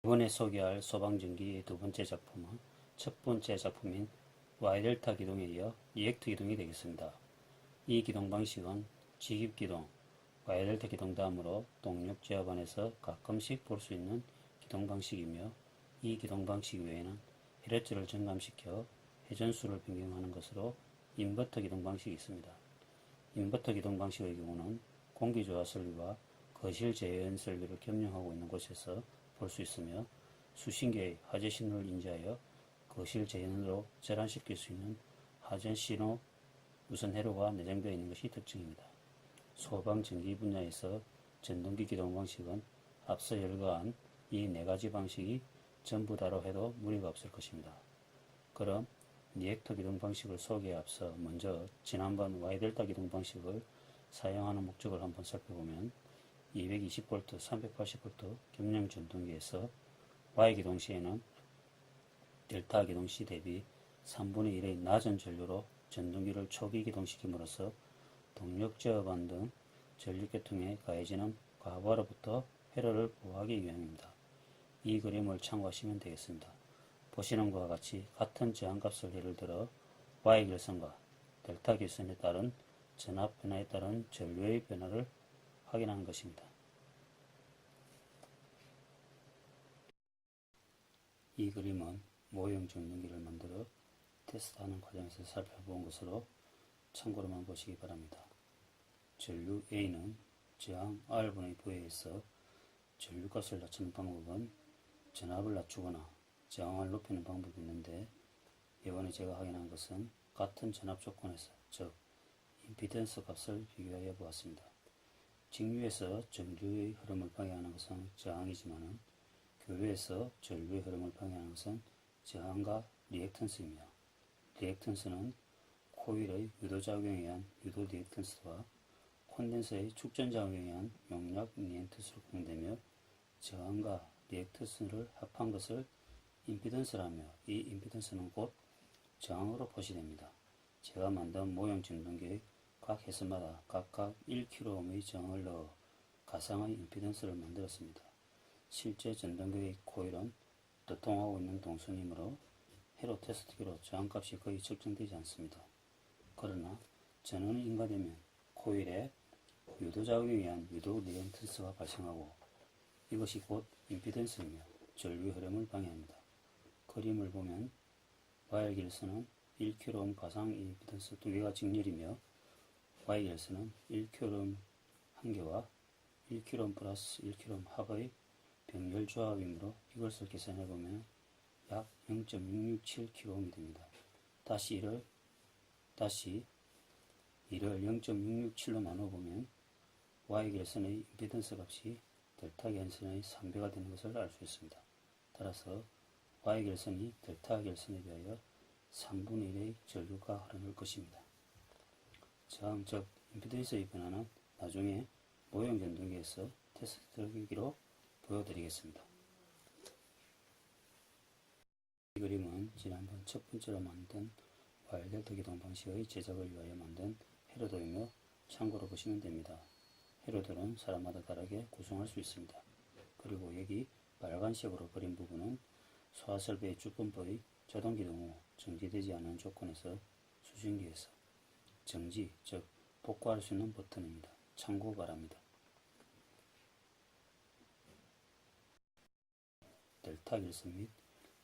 이번에 소개할 소방전기의 두 번째 작품은 첫 번째 작품인 Y델타 기동에 이어 리액트 기동이 되겠습니다. 이 기동 방식은 직입기동, Y델타 기동 다음으로 동력제어반에서 가끔씩 볼 수 있는 기동 방식이며, 이 기동 방식 외에는 헤르츠를 증감시켜 회전수를 변경하는 것으로 인버터 기동 방식이 있습니다. 인버터 기동 방식의 경우는 공기조화 설비와 거실 제어연 설비를 겸용하고 있는 곳에서 볼 수 있으며, 수십 개의 화재 신호를 인지하여 거실 제연으로 절안시킬 수 있는 하전 신호 무선 회로가 내장되어 있는 것이 특징입니다. 소방 전기 분야에서 전동기 기동 방식은 앞서 열거한 이 네 가지 방식이 전부 다로 해도 무리가 없을 것입니다. 그럼 리액터 기동 방식을 소개에 앞서 먼저 지난번 Y델타 기동 방식을 사용하는 목적을 한번 살펴보면, 220V, 380V 겸용 전동기에서 Y 기동 시에는 델타 기동 시 대비 3분의 1의 낮은 전류로 전동기를 초기 기동시킴으로써 동력 제어반 등 전류계통에 가해지는 과부하로부터 회로를 보호하기 위함입니다. 이 그림을 참고하시면 되겠습니다. 보시는 것과 같이 같은 저항값을 예를 들어 Y 결선과 델타 결선에 따른 전압 변화에 따른 전류의 변화를 확인하는 것입니다. 이 그림은 모형 전동기를 만들어 테스트하는 과정에서 살펴본 것으로 참고로만 보시기 바랍니다. 전류 A는 저항 R분의 V에 의해서 전류값을 낮추는 방법은 전압을 낮추거나 저항을 높이는 방법이 있는데, 이번에 제가 확인한 것은 같은 전압 조건에서, 즉 임피던스 값을 비교하여 보았습니다. 직류에서 전류의 흐름을 방해하는 것은 저항이지만 교류에서 전류의 흐름을 방해하는 것은 저항과 리액턴스이며, 리액턴스는 코일의 유도작용에 의한 유도 리액턴스와 콘덴서의 축전작용에 의한 용량 리액턴스로 구분되며, 저항과 리액턴스를 합한 것을 임피던스라며, 이 임피던스는 곧 저항으로 표시됩니다. 제가 만든 모형 전동기의 각 해선마다 각각 1kΩ의 저항을 넣어 가상의 임피던스를 만들었습니다. 실제 전동기의 코일은 도통하고 있는 동선이므로 회로 테스트기로 저항값이 거의 측정되지 않습니다. 그러나 전원이 인가되면 코일에 유도작용에 의한 유도 리액턴스가 발생하고, 이것이 곧 임피던스이며 전류 흐름을 방해합니다. 그림을 보면 Y 결선은 1kΩ 가상 임피던스 2개가 직렬이며, Y 결선은 1kΩ 1개와 1kΩ 플러스 1kΩ 합의 병렬 조합이므로 이것을 계산해보면 약 0.667kΩ이 됩니다. 다시 이를 0.667로 나눠보면 Y 결선의 임피던스 값이 델타 결선의 3배가 되는 것을 알 수 있습니다. 따라서 Y 결선이 델타 결선에 비하여 3분의 1의 전류가 흐를 것입니다. 저항, 즉 임피던스의 변화는 나중에 모형 전동기에서 테스트기로 보여드리겠습니다. 이 그림은 지난번 첫 번째로 만든 Y델타 기동 방식의 제작을 위하여 만든 회로도이며 참고로 보시면 됩니다. 회로들은 사람마다 다르게 구성할 수 있습니다. 그리고 여기 빨간색으로 그린 부분은 소화설비의 주범부의 자동기동 후 정지되지 않은 조건에서 수증기에서 정지, 즉 복구할 수 있는 버튼입니다. 참고 바랍니다. 델타 결선 및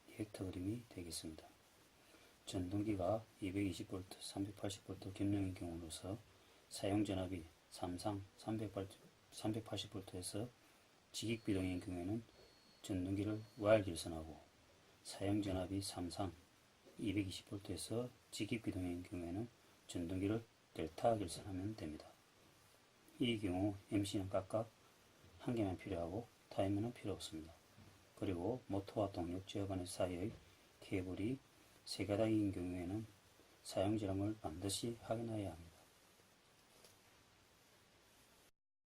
리액터 그림이 되겠습니다. 전동기가 220V, 380V 겸용인 경우로서 사용 전압이 3상 380V에서 직익비동인 경우에는 전동기를 Y 결선하고, 사용 전압이 3상 220V에서 직익비동인 경우에는 전동기를 델타 결선하면 됩니다. 이 경우 MC는 각각 한 개만 필요하고 타이머는 필요 없습니다. 그리고 모터와 동력 제어반 사이의 케이블이 3가닥인 경우에는 사용자량을 반드시 확인해야 합니다.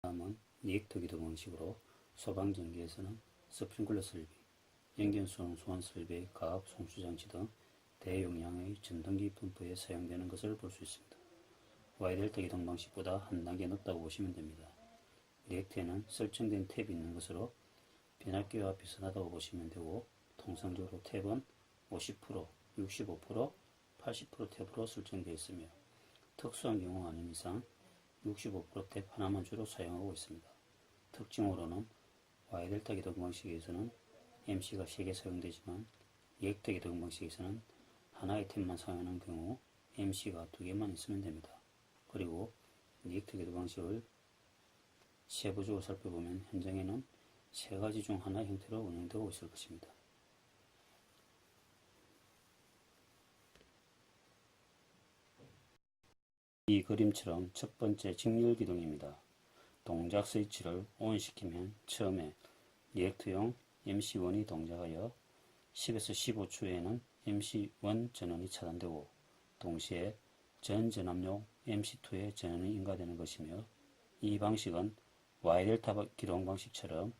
다음은 리액터 기동 방식으로 소방전기에서는 스프링클러 설비, 연기수용 소환 설비의 가압 송수장치 등 대용량의 전동기 펌프에 사용되는 것을 볼 수 있습니다. Y델타 기동 방식보다 한 단계 높다고 보시면 됩니다. 리액터에는 설정된 탭이 있는 것으로 변압기와 비슷하다고 보시면 되고, 통상적으로 탭은 50%, 65%, 80% 탭으로 설정되어 있으며 특수한 경우가 아닌 이상 65% 탭 하나만 주로 사용하고 있습니다. 특징으로는 Y델타 기동 방식에서는 MC가 3개 사용되지만 리액터 기동 방식에서는 하나의 탭만 사용하는 경우 MC가 2개만 있으면 됩니다. 그리고 리액터 기동 방식을 세부적으로 살펴보면 현장에는 3가지 중 하나의 형태로 운영되고 있을 것입니다. 이 그림처럼 첫 번째 직렬 기동입니다. 동작 스위치를 ON 시키면 처음에 리액터용 MC1이 동작하여 10에서 15초에는 MC1 전원이 차단되고 동시에 전 전압용 MC2의 전원이 인가되는 것이며, 이 방식은 Y델타 기동 방식처럼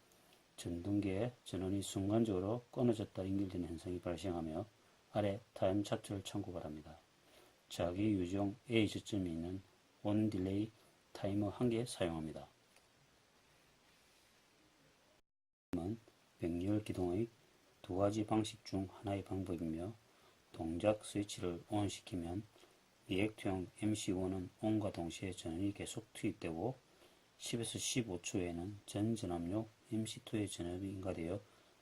전등기의 전원이 순간적으로 끊어졌다 연결되는 현상이 발생하며 아래 타임 차트를 참고 바랍니다. 자기 유지용 A 저점이 있는 온 딜레이 타이머 1개 사용합니다. 병렬 기동의 2가지 방식 중 하나의 방법이며, 동작 스위치를 ON 시키면 리액터용 MC1은 ON과 동시에 전원이 계속 투입되고 10에서 15초에는 전 전압용 MC2의 전압이 인가되어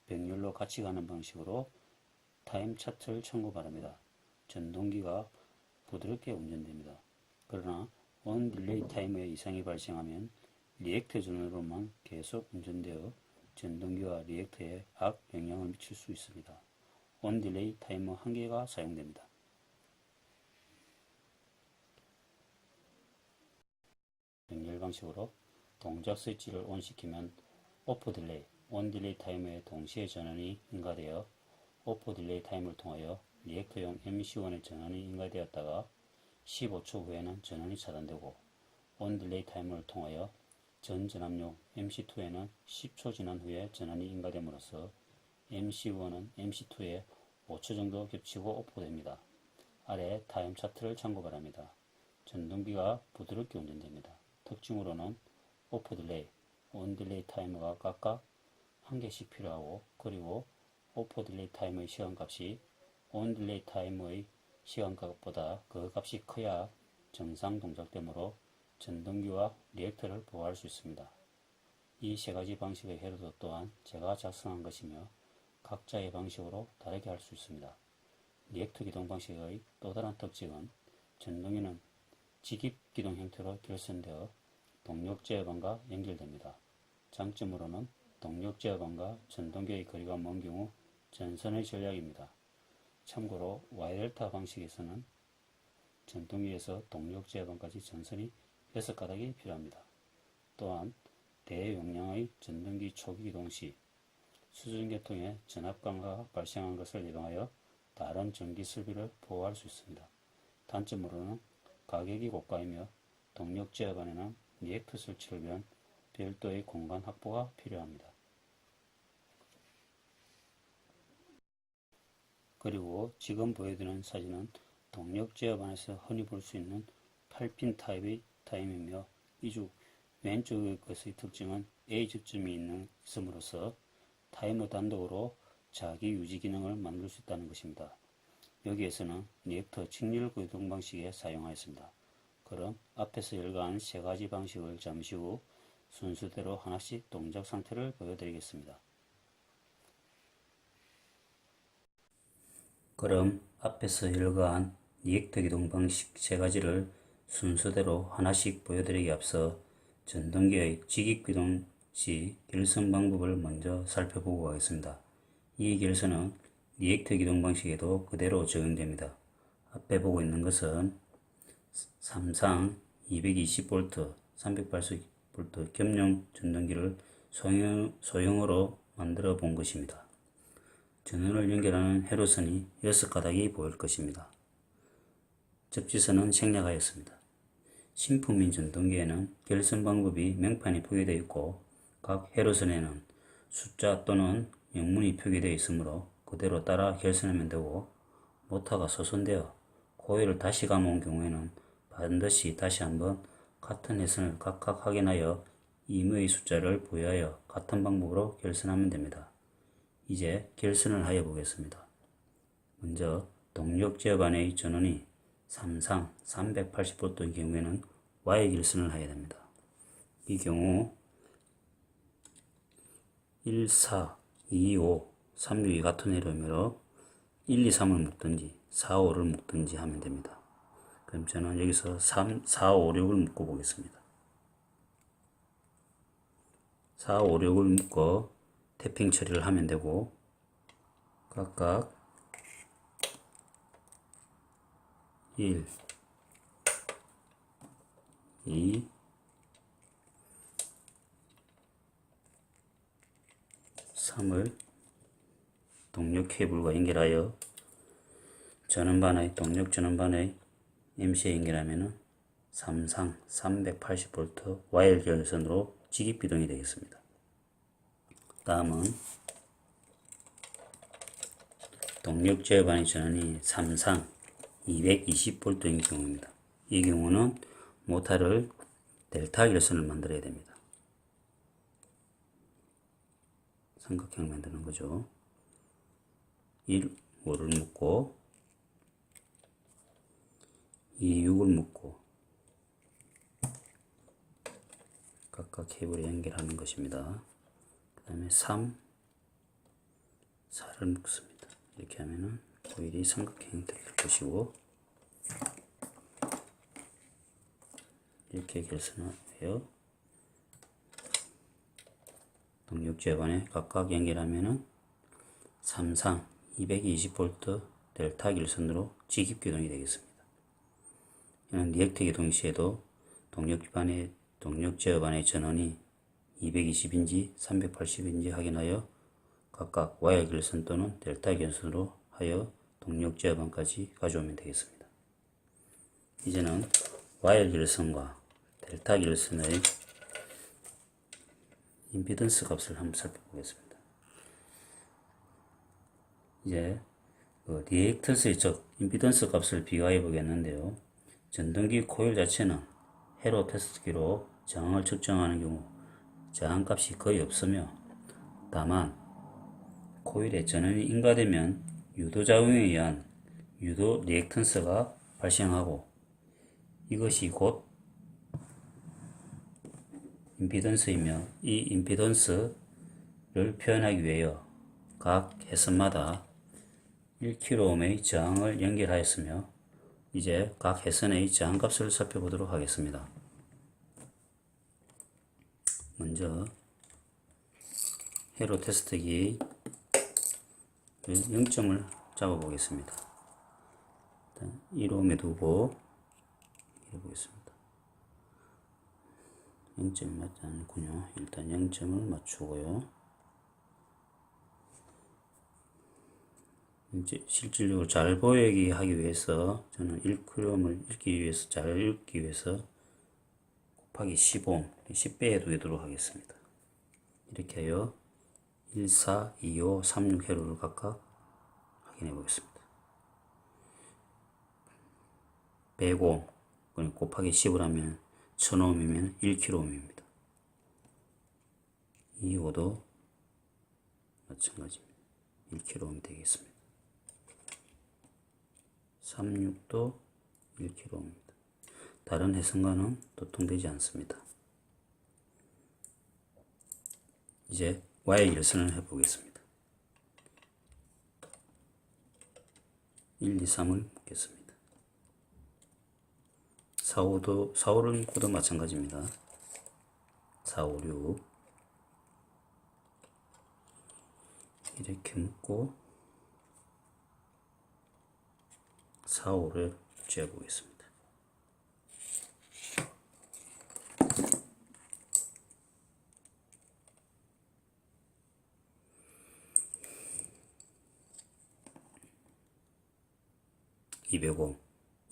병렬로 같이 가는 방식으로 타임 차트를 참고 바랍니다. 전동기가 부드럽게 운전됩니다. 그러나 온 딜레이 타이머에 이상이 발생하면 리액터 전원으로만 계속 운전되어 전동기와 리액터에 악 영향을 미칠 수 있습니다. 온 딜레이 타이머 1개가 사용됩니다. 병렬 방식으로 동작 스위치를 ON 시키면 오프 딜레이, 온 딜레이 타이머에 동시에 전원이 인가되어 오프 딜레이 타이머를 통하여 리액터용 MC1의 전원이 인가되었다가 15초 후에는 전원이 차단되고, 온 딜레이 타이머를 통하여 전 전압용 MC2에는 10초 지난 후에 전원이 인가됨으로써 MC1은 MC2에 5초 정도 겹치고 오프됩니다. 아래 타임 차트를 참고 바랍니다. 전동기가 부드럽게 운전됩니다. 특징으로는 오프 딜레이, 온 딜레이 타이머가 각각 1개씩 필요하고, 그리고 오프 딜레이 타이머의 시간값이 온 딜레이 타이머의 시간값보다 그 값이 커야 정상 동작되므로 전동기와 리액터를 보호할 수 있습니다. 이 3가지 방식의 회로도 또한 제가 작성한 것이며 각자의 방식으로 다르게 할 수 있습니다. 리액터 기동 방식의 또 다른 특징은 전동기는 직입 기동 형태로 결선되어 동력 제어반과 연결됩니다. 장점으로는 동력 제어반과 전동기의 거리가 먼 경우 전선의 전략입니다. 참고로 Y델타 방식에서는 전동기에서 동력 제어반까지 전선이 6가닥이 필요합니다. 또한 대용량의 전동기 초기 기동 시 수증계통에 전압감가 발생한 것을 예방하여 다른 전기 설비를 보호할 수 있습니다. 단점으로는 가격이 고가이며 동력 제어반에는 리액터 설치를 위한 별도의 공간 확보가 필요합니다. 그리고 지금 보여드리는 사진은 동력 제어반에서 흔히 볼 수 있는 8핀 타입의 타임이며, 이중 왼쪽의 것의 특징은 A 저점이 있음으로써 타이머 단독으로 자기 유지 기능을 만들 수 있다는 것입니다. 여기에서는 리액터 직렬 구동 방식에 사용하였습니다. 그럼 앞에서 열거한 3가지 방식을 잠시 후 순서대로 하나씩 동작 상태를 보여드리겠습니다. 그럼 앞에서 열거한 리액터 기동 방식 3가지를 순서대로 하나씩 보여드리기 앞서 전동기의 직입 기동 시 결선 방법을 먼저 살펴보고 가겠습니다. 이 결선은 리액터 기동 방식에도 그대로 적용됩니다. 앞에 보고 있는 것은 삼상 220V, 380V 겸용 전동기를 소형으로 만들어 본 것입니다. 전원을 연결하는 회로선이 6가닥이 보일 것입니다. 접지선은 생략하였습니다. 신품인 전동기에는 결선 방법이 명판이 표기되어 있고 각 회로선에는 숫자 또는 영문이 표기되어 있으므로 그대로 따라 결선하면 되고, 모터가 소선되어 코일을 다시 감아온 경우에는 반드시 다시 한번 같은 회선을 각각 확인하여 임의의 숫자를 부여하여 같은 방법으로 결선하면 됩니다. 이제 결선을 하여 보겠습니다. 먼저 동력 제어반의 전원이 3상 380V인 경우에는 Y 결선을 해야 됩니다. 이 경우 1, 4, 2, 5, 3, 6이 같은 회로이므로 1, 2, 3을 묶든지 4, 5를 묶든지 하면 됩니다. 그럼 저는 여기서 3, 4, 5, 6을 묶어 보겠습니다. 4, 5, 6을 묶어 태핑 처리를 하면 되고 각각 1, 2, 3을 동력 케이블과 연결하여 전원반의 동력 전원반의 MC에 연결하면 3상 380V 와이어 결선으로 직입기동이 되겠습니다. 다음은 동력 제어반의 전원이 3상 220V인 경우입니다. 이 경우는 모터를 델타 결선을 만들어야 됩니다. 삼각형 만드는 거죠. 1, 5를 묶고 2, 6을 묶고 각각 케이블에 연결하는 것입니다. 그 다음에 3, 4를 묶습니다. 이렇게 하면은 코일이 삼각형 형태가 될 것이고 이렇게 결선하여 동력 제어반에 각각 연결하면은 3상 220V 델타 결선으로 직입기동이 되겠습니다. 이는 리액터 기동 시에도 동력 제어반의 전원이 220인지 380인지 확인하여 각각 와이어 결선 또는 델타 결선으로 하여 동력 제어반까지 가져오면 되겠습니다. 이제는 와이어 결선과 델타 결선의 임피던스 값을 한번 살펴보겠습니다. 이제 리액턴스의 즉 임피던스 값을 비교해 보겠는데요. 전등기 코일 자체는 회로 테스트기로 저항을 측정하는 경우 저항값이 거의 없으며 다만 코일의 전원이 인가되면 유도작용에 의한 유도 리액턴스가 발생하고 이것이 곧 임피던스이며 이 임피던스를 표현하기 위하여 각 해선마다 1kΩ의 저항을 연결하였으며 이제 각 해선의 저항값을 살펴보도록 하겠습니다. 먼저 회로 테스트기의 0점을 잡아 보겠습니다. 일단 1옴에 두고 해보겠습니다. 0점이 맞지 않군요. 일단 0점을 맞추고요. 이제 실질적으로 잘 보이게 하기 위해서 저는 1kΩ을 읽기 위해서 잘 읽기 위해서 곱하기 15, 10배에 두도록 하겠습니다. 이렇게 하여 1, 4, 2, 5, 3, 6 회로를 각각 확인해 보겠습니다. 100옴 곱하기 10을 하면 1000옴이면 1kΩ입니다. 2, 5도 마찬가지입니다. 1kΩ 되겠습니다. 3, 6도 1kΩ입니다. 다른 해선과는 도통되지 않습니다. 이제 와이어 결선을 해보겠습니다. 1, 2, 3을 묶겠습니다. 4, 5를 묶어도 마찬가지입니다. 4, 5, 6 이렇게 묶고 4, 5를 재보겠습니다. (200옴)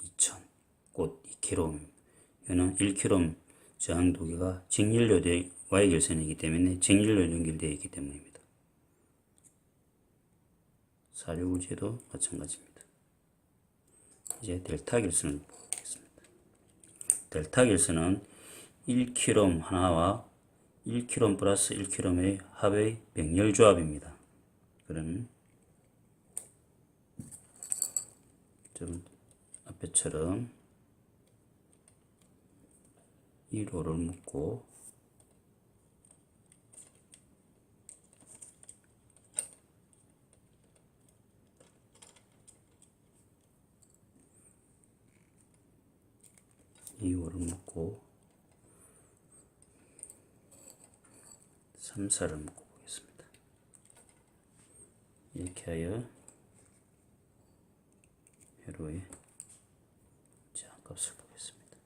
2000 곧 2kΩ 이거는 1kΩ 저항 두 개가 직연료 와이어 결선이기 때문에 직연료 연결되어 있기 때문입니다. 465제도 마찬가지입니다. 이제 델타 결선을 보겠습니다. 델타 결선은 1kΩ 하나와 1kΩ 플러스 1kΩ의 합의 병렬 조합입니다. 그러면 좀 앞에처럼 1호를 묶고 이 호를 묶고 3, 4를 묶고 보겠습니다. 이렇게 하여 회로의 제한값을 보겠습니다.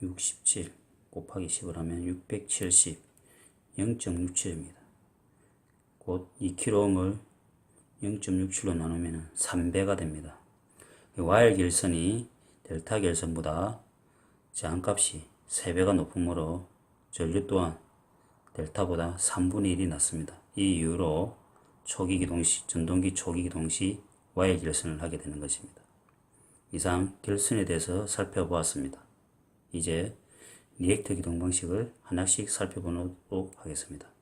67 곱하기 10을 하면 670 0.67입니다. 곧 2kΩ을 0.67로 나누면 3배가 됩니다. 와일 결선이 델타 결선보다 제한값이 3배가 높으므로 전류 또한 델타보다 3분의 1이 낮습니다. 이 이유로 초기 기동 시, 전동기 초기 기동 시 와일 결선을 하게 되는 것입니다. 이상 결선에 대해서 살펴보았습니다. 이제 리액터 기동 방식을 하나씩 살펴보도록 하겠습니다.